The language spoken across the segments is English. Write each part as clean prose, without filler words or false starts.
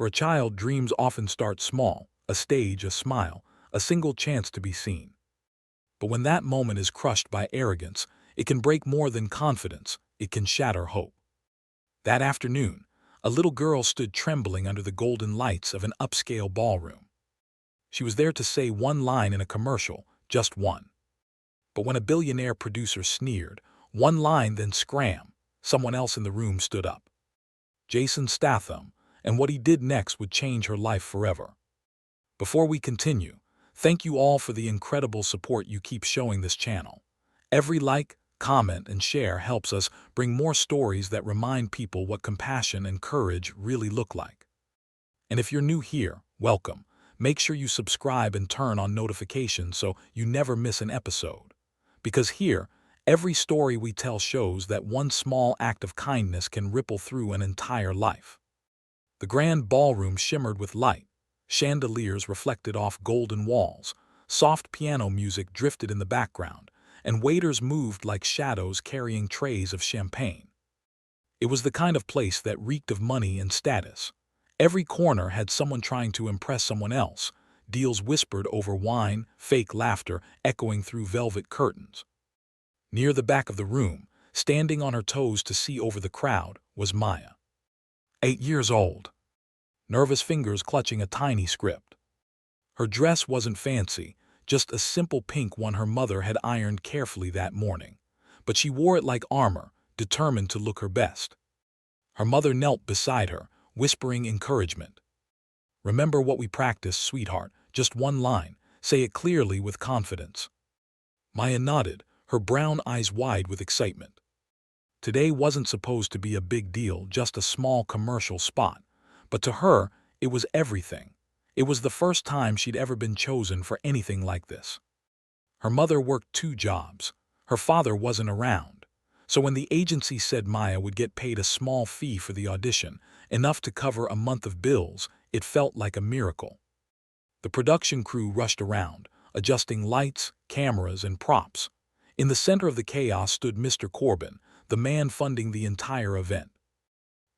For a child, dreams often start small, a stage, a smile, a single chance to be seen. But when that moment is crushed by arrogance, it can break more than confidence, it can shatter hope. That afternoon, a little girl stood trembling under the golden lights of an upscale ballroom. She was there to say one line in a commercial, just one. But when a billionaire producer sneered, one line then scram, someone else in the room stood up. Jason Statham, and what he did next would change her life forever. Before we continue, thank you all for the incredible support you keep showing this channel. Every like, comment, and share helps us bring more stories that remind people what compassion and courage really look like. And if you're new here, welcome. Make sure you subscribe and turn on notifications so you never miss an episode. Because here, every story we tell shows that one small act of kindness can ripple through an entire life. The grand ballroom shimmered with light. Chandeliers reflected off golden walls. Soft piano music drifted in the background, and waiters moved like shadows carrying trays of champagne. It was the kind of place that reeked of money and status. Every corner had someone trying to impress someone else. Deals whispered over wine, fake laughter echoing through velvet curtains. Near the back of the room, standing on her toes to see over the crowd, was Maya. 8 years old. Nervous fingers clutching a tiny script. Her dress wasn't fancy, just a simple pink one her mother had ironed carefully that morning. But she wore it like armor, determined to look her best. Her mother knelt beside her, whispering encouragement. "Remember what we practiced, sweetheart, just one line. Say it clearly with confidence." Maya nodded, her brown eyes wide with excitement. Today wasn't supposed to be a big deal, just a small commercial spot. But to her, it was everything. It was the first time she'd ever been chosen for anything like this. Her mother worked 2 jobs. Her father wasn't around. So when the agency said Maya would get paid a small fee for the audition, enough to cover a month of bills, it felt like a miracle. The production crew rushed around, adjusting lights, cameras, and props. In the center of the chaos stood Mr. Corbin, the man funding the entire event.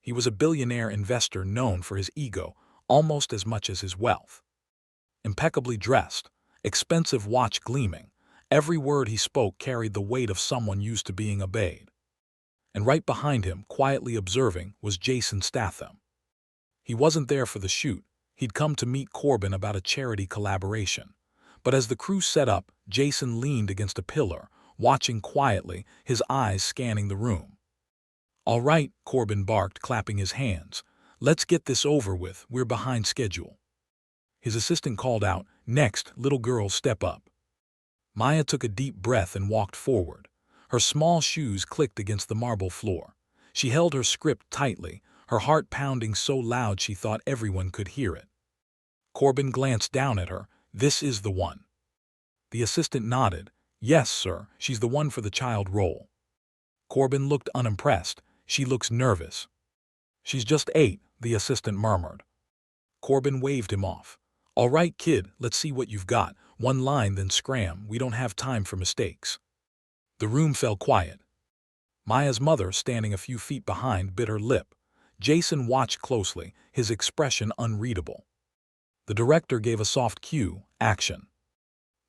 He was a billionaire investor known for his ego almost as much as his wealth. Impeccably dressed, expensive watch gleaming, every word he spoke carried the weight of someone used to being obeyed. And right behind him, quietly observing, was Jason Statham. He wasn't there for the shoot. He'd come to meet Corbin about a charity collaboration. But as the crew set up, Jason leaned against a pillar, watching quietly, his eyes scanning the room. "All right," Corbin barked, clapping his hands. "Let's get this over with, we're behind schedule." His assistant called out, "Next, little girl, step up." Maya took a deep breath and walked forward. Her small shoes clicked against the marble floor. She held her script tightly, her heart pounding so loud she thought everyone could hear it. Corbin glanced down at her. "This is the one." The assistant nodded. "Yes, sir, she's the one for the child role." Corbin looked unimpressed. "She looks nervous." "She's just 8, the assistant murmured. Corbin waved him off. "All right, kid, let's see what you've got. One line, then scram. We don't have time for mistakes." The room fell quiet. Maya's mother, standing a few feet behind, bit her lip. Jason watched closely, his expression unreadable. The director gave a soft cue, "Action."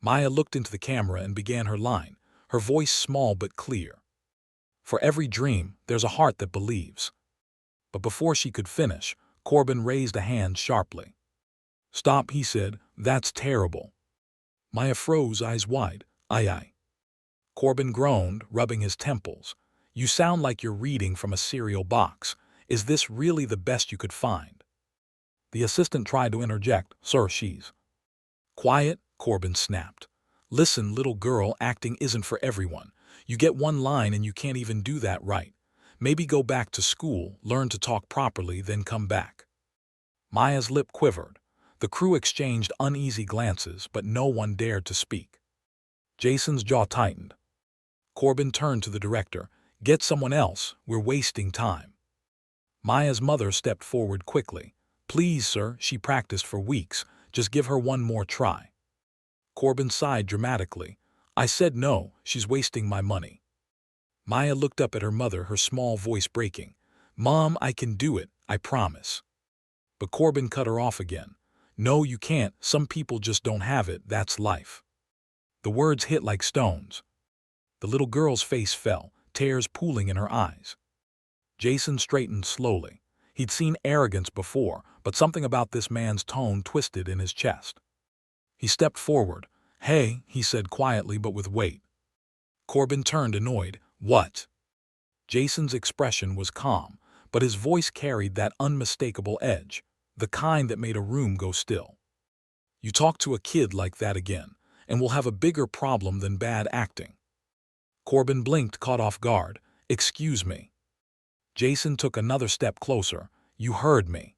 Maya looked into the camera and began her line, her voice small but clear. "For every dream, there's a heart that believes." But before she could finish, Corbin raised a hand sharply. "Stop," he said. "That's terrible." Maya froze, eyes wide. Aye. Corbin groaned, rubbing his temples. "You sound like you're reading from a cereal box. Is this really the best you could find?" The assistant tried to interject. "Sir, she's..." "Quiet," Corbin snapped. "Listen, little girl, acting isn't for everyone. You get one line and you can't even do that right. Maybe go back to school, learn to talk properly, then come back." Maya's lip quivered. The crew exchanged uneasy glances, but no one dared to speak. Jason's jaw tightened. Corbin turned to the director. "Get someone else, we're wasting time." Maya's mother stepped forward quickly. "Please, sir, she practiced for weeks. Just give her one more try." Corbin sighed dramatically. "I said no, she's wasting my money." Maya looked up at her mother, her small voice breaking. "Mom, I can do it, I promise." But Corbin cut her off again. No, you can't. Some people just don't have it. That's life. The words hit like stones. The little girl's face fell, tears pooling in her eyes. Jason straightened slowly. He'd seen arrogance before, but something about this man's tone twisted in his chest. He stepped forward. Hey, he said quietly but with weight. Corbin turned annoyed. What? Jason's expression was calm, but his voice carried that unmistakable edge, the kind that made a room go still. You talk to a kid like that again, and we'll have a bigger problem than bad acting. Corbin blinked, caught off guard. Excuse me. Jason took another step closer. You heard me.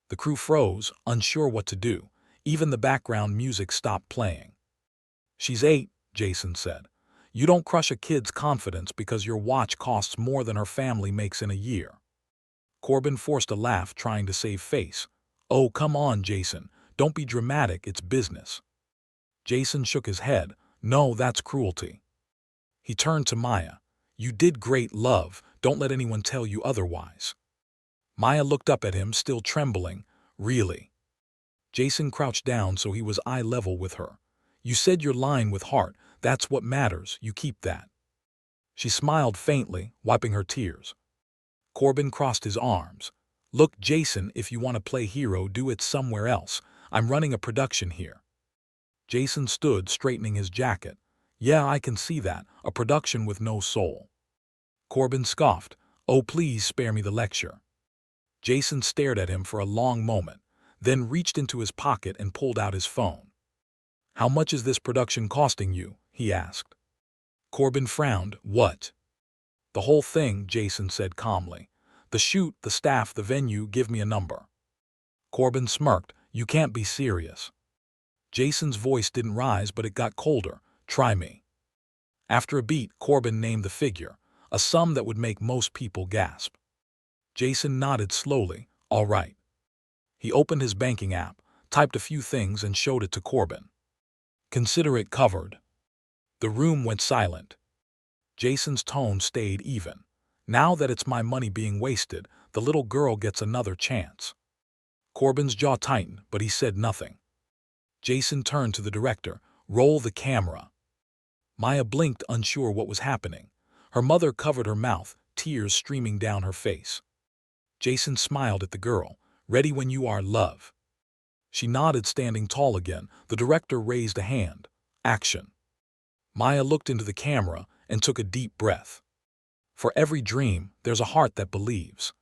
The crew froze, unsure what to do. Even the background music stopped playing. She's 8, Jason said. You don't crush a kid's confidence because your watch costs more than her family makes in a year. Corbin forced a laugh, trying to save face. Oh, come on, Jason. Don't be dramatic, it's business. Jason shook his head. No, that's cruelty. He turned to Maya. You did great, love. Don't let anyone tell you otherwise. Maya looked up at him, still trembling. Really? Jason crouched down so he was eye level with her. You said your line with heart. That's what matters. You keep that. She smiled faintly, wiping her tears. Corbin crossed his arms. Look, Jason, if you want to play hero, do it somewhere else. I'm running a production here. Jason stood, straightening his jacket. Yeah, I can see that. A production with no soul. Corbin scoffed. Oh, please spare me the lecture. Jason stared at him for a long moment, then reached into his pocket and pulled out his phone. How much is this production costing you? He asked. Corbin frowned. What? The whole thing, Jason said calmly. The shoot, the staff, the venue, give me a number. Corbin smirked. You can't be serious. Jason's voice didn't rise, but it got colder. Try me. After a beat, Corbin named the figure, a sum that would make most people gasp. Jason nodded slowly. All right. He opened his banking app, typed a few things, and showed it to Corbin. Consider it covered. The room went silent. Jason's tone stayed even. Now that it's my money being wasted, the little girl gets another chance. Corbin's jaw tightened, but he said nothing. Jason turned to the director. Roll the camera. Maya blinked, unsure what was happening. Her mother covered her mouth, tears streaming down her face. Jason smiled at the girl. Ready when you are, love. She nodded, standing tall again. The director raised a hand. Action. Maya looked into the camera and took a deep breath. For every dream, there's a heart that believes.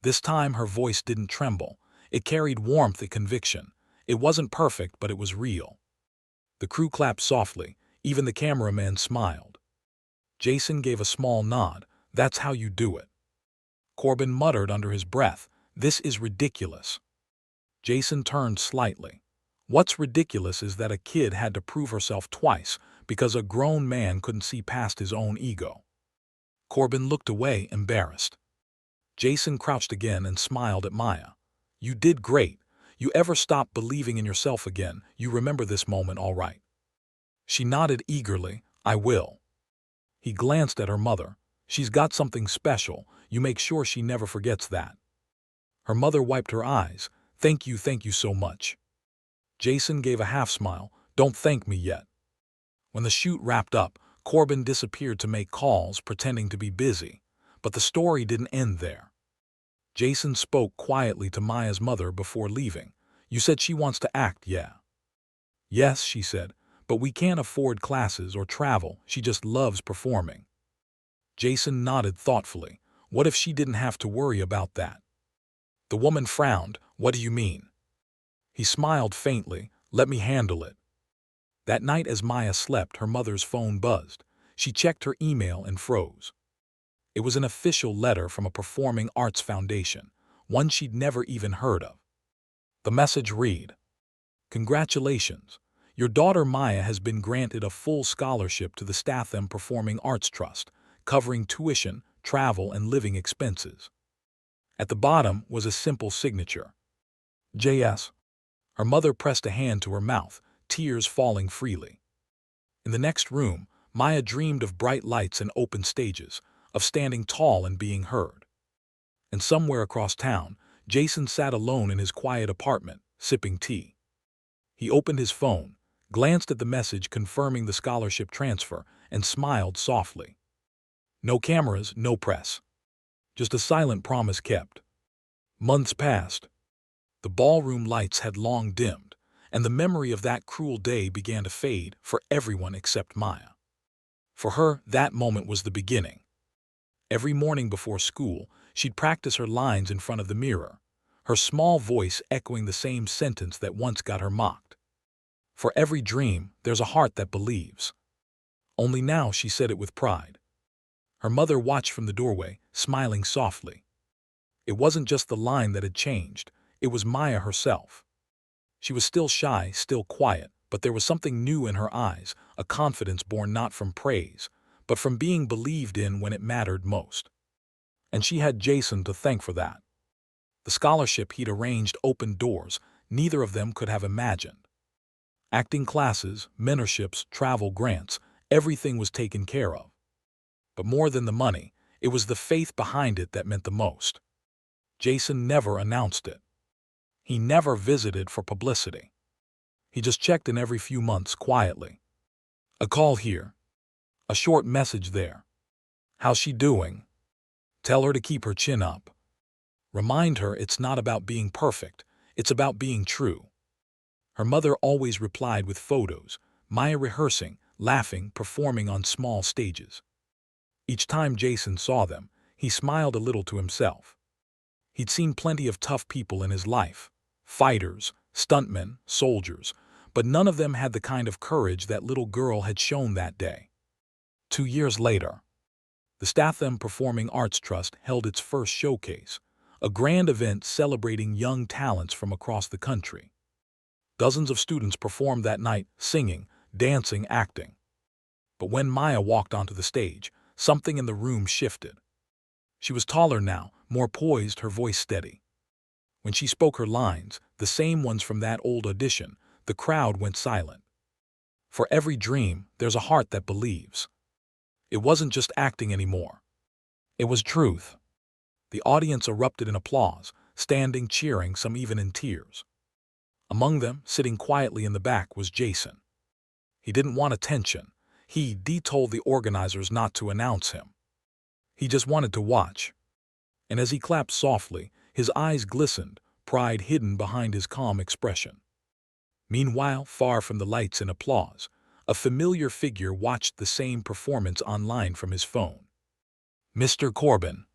This time her voice didn't tremble. It carried warmth and conviction. It wasn't perfect, but it was real. The crew clapped softly. Even the cameraman smiled. Jason gave a small nod. That's how you do it. Corbin muttered under his breath. This is ridiculous. Jason turned slightly. What's ridiculous is that a kid had to prove herself twice because a grown man couldn't see past his own ego. Corbin looked away, embarrassed. Jason crouched again and smiled at Maya. You did great. You ever stop believing in yourself again, you remember this moment all right. She nodded eagerly. I will. He glanced at her mother. She's got something special. You make sure she never forgets that. Her mother wiped her eyes. Thank you so much. Jason gave a half smile. Don't thank me yet. When the shoot wrapped up, Corbin disappeared to make calls, pretending to be busy. But the story didn't end there. Jason spoke quietly to Maya's mother before leaving. You said she wants to act, yeah? Yes, she said, but we can't afford classes or travel. She just loves performing. Jason nodded thoughtfully. What if she didn't have to worry about that? The woman frowned. What do you mean? He smiled faintly. Let me handle it. That night as Maya slept, her mother's phone buzzed. She checked her email and froze. It was an official letter from a performing arts foundation, one she'd never even heard of. The message read, Congratulations. Your daughter Maya has been granted a full scholarship to the Statham Performing Arts Trust, covering tuition, travel, and living expenses. At the bottom was a simple signature. J.S. Her mother pressed a hand to her mouth, tears falling freely. In the next room, Maya dreamed of bright lights and open stages, of standing tall and being heard. And somewhere across town, Jason sat alone in his quiet apartment, sipping tea. He opened his phone, glanced at the message confirming the scholarship transfer, and smiled softly. No cameras, no press. Just a silent promise kept. Months passed. The ballroom lights had long dimmed, and the memory of that cruel day began to fade for everyone except Maya. For her, that moment was the beginning. Every morning before school, she'd practice her lines in front of the mirror, her small voice echoing the same sentence that once got her mocked. For every dream, there's a heart that believes. Only now she said it with pride. Her mother watched from the doorway, smiling softly. It wasn't just the line that had changed, it was Maya herself. She was still shy, still quiet, but there was something new in her eyes, a confidence born not from praise, but from being believed in when it mattered most. And she had Jason to thank for that. The scholarship he'd arranged opened doors neither of them could have imagined. Acting classes, mentorships, travel grants, everything was taken care of. But more than the money, it was the faith behind it that meant the most. Jason never announced it. He never visited for publicity. He just checked in every few months quietly. A call here. A short message there. How's she doing? Tell her to keep her chin up. Remind her it's not about being perfect, it's about being true. Her mother always replied with photos, Maya rehearsing, laughing, performing on small stages. Each time Jason saw them, he smiled a little to himself. He'd seen plenty of tough people in his life, fighters, stuntmen, soldiers, but none of them had the kind of courage that little girl had shown that day. 2 years later, the Statham Performing Arts Trust held its first showcase, a grand event celebrating young talents from across the country. Dozens of students performed that night, singing, dancing, acting. But when Maya walked onto the stage, something in the room shifted. She was taller now, more poised, her voice steady. When she spoke her lines, the same ones from that old audition, the crowd went silent. For every dream, there's a heart that believes. It wasn't just acting anymore. It was truth. The audience erupted in applause, standing, cheering, some even in tears. Among them, sitting quietly in the back, was Jason. He didn't want attention. He told the organizers not to announce him. He just wanted to watch. And as he clapped softly, his eyes glistened, pride hidden behind his calm expression. Meanwhile, far from the lights and applause, a familiar figure watched the same performance online from his phone. Mr. Corbin,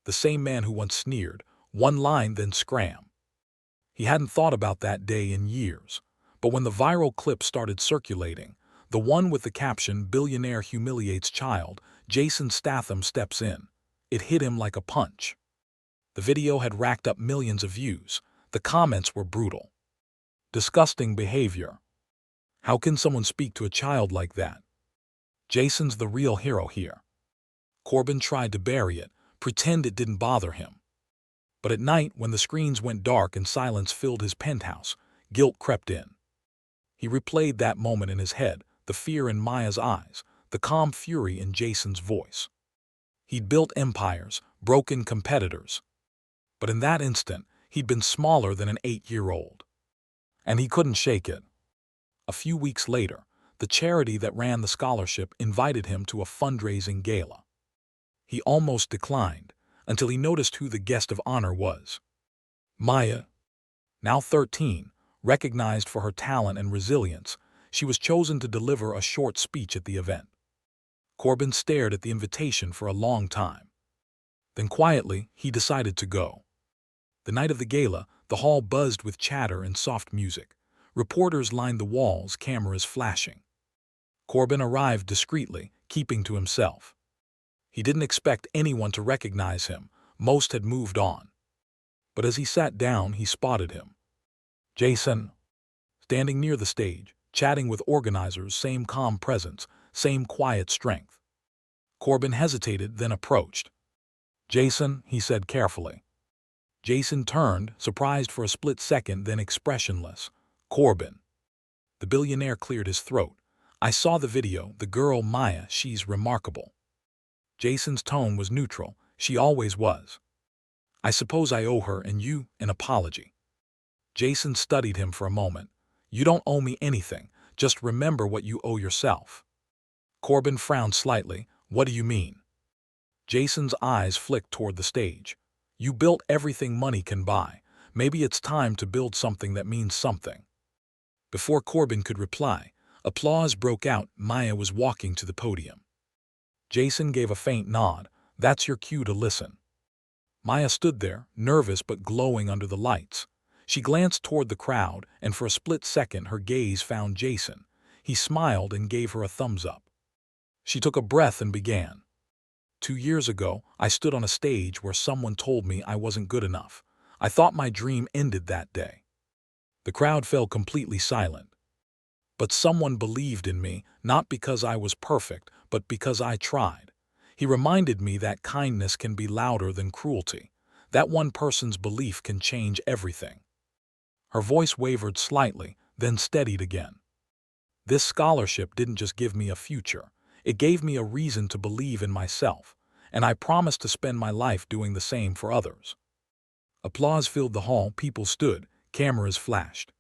the same man who once sneered, one line then scram. He hadn't thought about that day in years, but when the viral clip started circulating, the one with the caption, "Billionaire humiliates child, Jason Statham steps in," it hit him like a punch. The video had racked up millions of views. The comments were brutal. Disgusting behavior. How can someone speak to a child like that? Jason's the real hero here. Corbin tried to bury it, pretend it didn't bother him. But at night, when the screens went dark and silence filled his penthouse, guilt crept in. He replayed that moment in his head, the fear in Maya's eyes, the calm fury in Jason's voice. He'd built empires, broken competitors. But in that instant, he'd been smaller than an 8-year-old. And he couldn't shake it. A few weeks later, the charity that ran the scholarship invited him to a fundraising gala. He almost declined, until he noticed who the guest of honor was. Maya, now 13, recognized for her talent and resilience, she was chosen to deliver a short speech at the event. Corbin stared at the invitation for a long time. Then quietly, he decided to go. The night of the gala, the hall buzzed with chatter and soft music. Reporters lined the walls, cameras flashing. Corbin arrived discreetly, keeping to himself. He didn't expect anyone to recognize him. Most had moved on. But as he sat down, he spotted him. Jason, standing near the stage, chatting with organizers, same calm presence, same quiet strength. Corbin hesitated, then approached. Jason, he said carefully. Jason turned, surprised for a split second, then expressionless. Corbin. The billionaire cleared his throat. I saw the video, the girl Maya, she's remarkable. Jason's tone was neutral. She always was. I suppose I owe her and you an apology. Jason studied him for a moment. You don't owe me anything. Just remember what you owe yourself. Corbin frowned slightly. What do you mean? Jason's eyes flicked toward the stage. You built everything money can buy. Maybe it's time to build something that means something. Before Corbin could reply, applause broke out. Maya was walking to the podium. Jason gave a faint nod. That's your cue to listen. Maya stood there, nervous but glowing under the lights. She glanced toward the crowd, and for a split second her gaze found Jason. He smiled and gave her a thumbs up. She took a breath and began. 2 years ago, I stood on a stage where someone told me I wasn't good enough. I thought my dream ended that day. The crowd fell completely silent. But someone believed in me, not because I was perfect, but because I tried. He reminded me that kindness can be louder than cruelty. That one person's belief can change everything. Her voice wavered slightly, then steadied again. This scholarship didn't just give me a future. It gave me a reason to believe in myself, and I promised to spend my life doing the same for others. Applause filled the hall. People stood. Cameras flashed.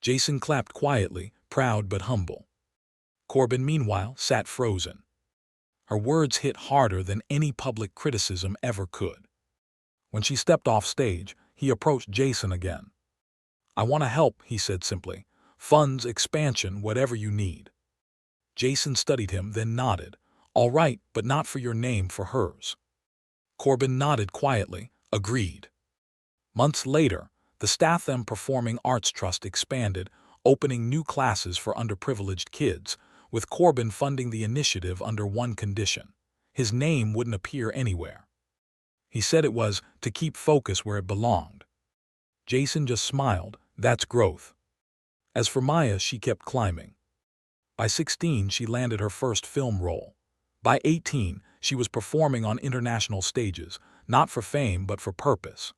Jason clapped quietly, proud but humble. Corbin, meanwhile, sat frozen. Her words hit harder than any public criticism ever could. When she stepped off stage, he approached Jason again. I want to help, he said simply. Funds, expansion, whatever you need. Jason studied him, then nodded. All right, but not for your name, for hers. Corbin nodded quietly, agreed. Months later, the Statham Performing Arts Trust expanded, opening new classes for underprivileged kids, with Corbin funding the initiative under one condition. His name wouldn't appear anywhere. He said it was to keep focus where it belonged. Jason just smiled. That's growth. As for Maya, she kept climbing. By 16, she landed her first film role. By 18, she was performing on international stages, not for fame but for purpose.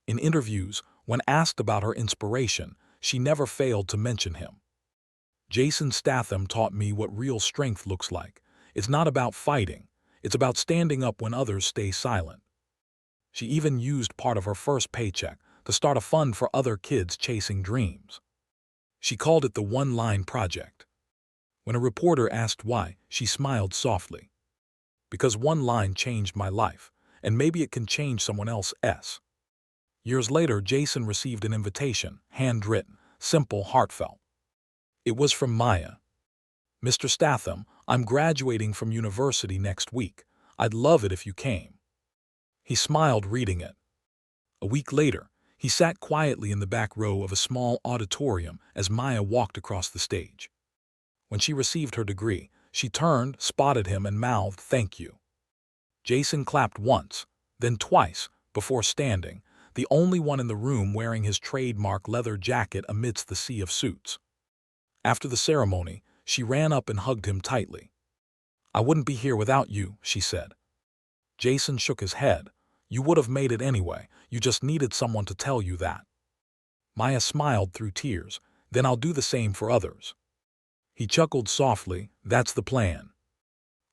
In interviews, when asked about her inspiration, she never failed to mention him. Jason Statham taught me what real strength looks like. It's not about fighting. It's about standing up when others stay silent. She even used part of her first paycheck to start a fund for other kids chasing dreams. She called it the One-Line Project. When a reporter asked why, she smiled softly. Because one line changed my life, and maybe it can change someone else's. Years later, Jason received an invitation, handwritten, simple, heartfelt. It was from Maya. Mr. Statham, I'm graduating from university next week. I'd love it if you came. He smiled reading it. A week later, he sat quietly in the back row of a small auditorium as Maya walked across the stage. When she received her degree, she turned, spotted him, and mouthed, "Thank you." Jason clapped once, then twice, before standing, the only one in the room wearing his trademark leather jacket amidst the sea of suits. After the ceremony, she ran up and hugged him tightly. I wouldn't be here without you, she said. Jason shook his head. You would have made it anyway. You just needed someone to tell you that. Maya smiled through tears. Then I'll do the same for others. He chuckled softly. That's the plan.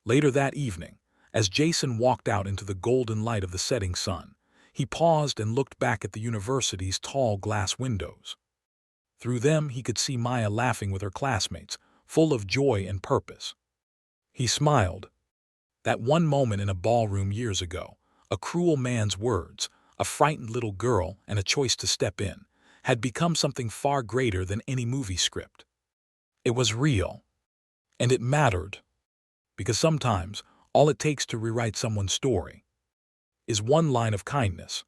Later that evening, as Jason walked out into the golden light of the setting sun, he paused and looked back at the university's tall glass windows. Through them, he could see Maya laughing with her classmates, full of joy and purpose. He smiled. That one moment in a ballroom years ago, a cruel man's words, a frightened little girl, and a choice to step in, had become something far greater than any movie script. It was real. And it mattered. Because sometimes, all it takes to rewrite someone's story is one line of kindness,